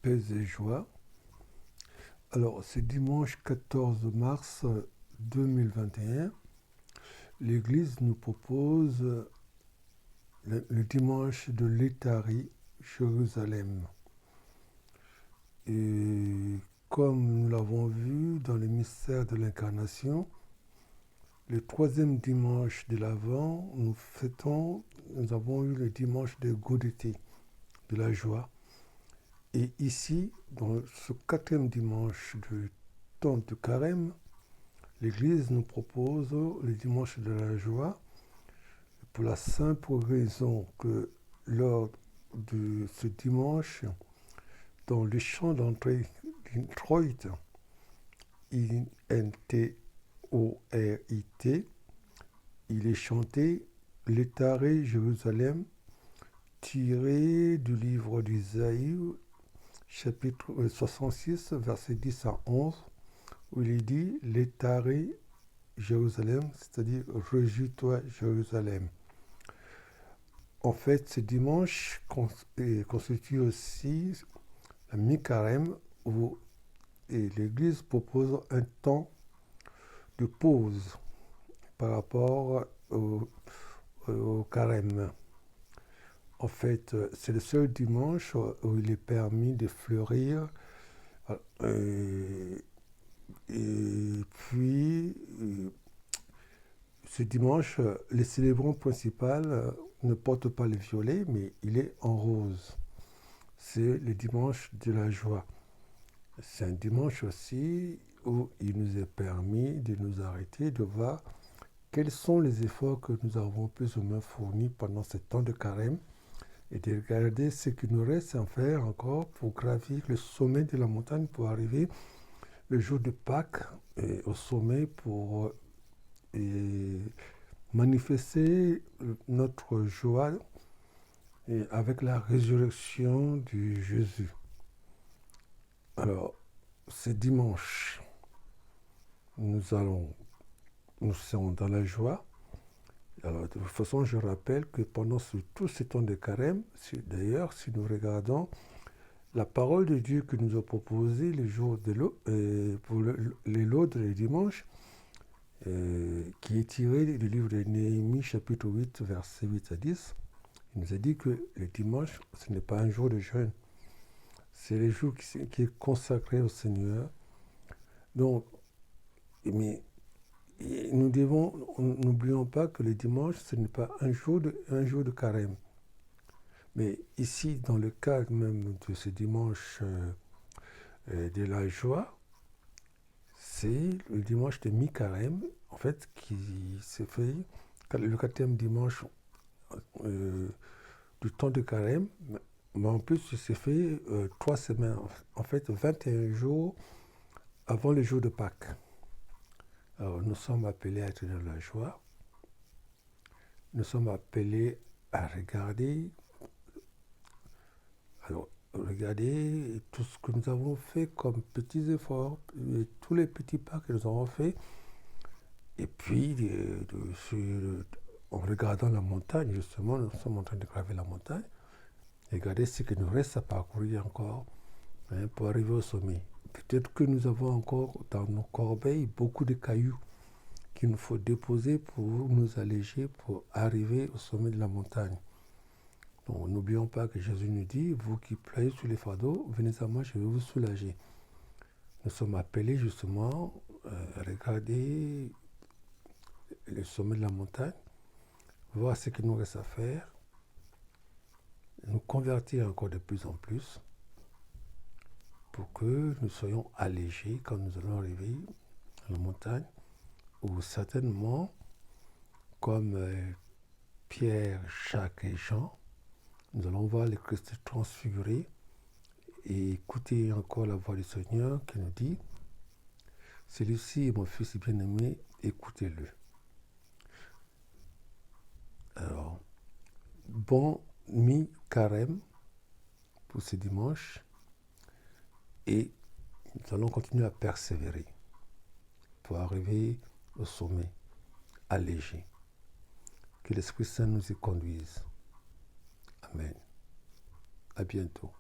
paix et joie. Alors, c'est dimanche 14 mars 2021. L'Église nous propose le dimanche de l'Étharie, Jérusalem. Et comme nous l'avons vu dans le mystère de l'Incarnation, le troisième dimanche de l'Avent, nous avons eu le dimanche de Gaudété, de la joie. Et ici, dans ce quatrième dimanche du temps de Carême, l'Église nous propose le dimanche de la joie pour la simple raison que lors de ce dimanche, dans le chant d'entrée d'Introit, I-N-T-O-R-I-T, il est chanté l'Étharie Jérusalem, tiré du livre d'Isaïe, chapitre 66, versets 10 à 11, où il dit « L'Étharie Jérusalem », c'est-à-dire « Réjouis-toi Jérusalem ». En fait, ce dimanche constitue aussi la mi-carême où l'Église propose un temps de pause par rapport au carême. En fait, c'est le seul dimanche où il est permis de fleurir. Et puis, ce dimanche, le célébrant principal ne porte pas le violet, mais il est en rose. C'est le dimanche de la joie. C'est un dimanche aussi où il nous est permis de nous arrêter, de voir quels sont les efforts que nous avons plus ou moins fournis pendant ce temps de carême et de regarder ce qu'il nous reste à faire encore pour gravir le sommet de la montagne pour arriver le jour de Pâques au sommet pour manifester notre joie avec la résurrection de Jésus. Alors, c'est dimanche. Nous sommes dans la joie. Alors, de toute façon, je rappelle que pendant tout ce temps de carême, d'ailleurs, si nous regardons la parole de Dieu que nous a proposée les jours de pour les laudes les dimanches, qui est tiré du livre de Néhémie, chapitre 8, versets 8 à 10, il nous a dit que le dimanche, ce n'est pas un jour de jeûne. C'est le jour qui est consacré au Seigneur. Donc, mais n'oublions pas que le dimanche, ce n'est pas un jour de carême. Mais ici, dans le cas même de ce dimanche de la joie, c'est le dimanche de mi-carême, en fait, qui se fait le quatrième dimanche du temps de carême, mais en plus, il s'est fait 3 semaines, en fait 21 jours avant le jour de Pâques. Alors, nous sommes appelés à être dans la joie. Nous sommes appelés à regarder. Alors, regardez tout ce que nous avons fait comme petits efforts, tous les petits pas que nous avons faits. Et puis, en regardant la montagne, justement, nous sommes en train de graver la montagne. Regardez ce qu'il nous reste à parcourir encore pour arriver au sommet. Peut-être que nous avons encore dans nos corbeilles beaucoup de cailloux qu'il nous faut déposer pour nous alléger, pour arriver au sommet de la montagne. Donc n'oublions pas que Jésus nous dit, vous qui ployez sur les fardeaux, venez à moi, je vais vous soulager. Nous sommes appelés justement à regarder le sommet de la montagne, voir ce qu'il nous reste à faire, nous convertir encore de plus en plus pour que nous soyons allégés quand nous allons arriver à la montagne, où certainement, comme Pierre, Jacques et Jean, nous allons voir le Christ transfiguré et écouter encore la voix du Seigneur qui nous dit « Celui-ci est mon fils bien-aimé, écoutez-le ». Alors, bon mi-carême pour ce dimanche et nous allons continuer à persévérer pour arriver au sommet, allégé. Que l'Esprit Saint nous y conduise. Amen. À bientôt.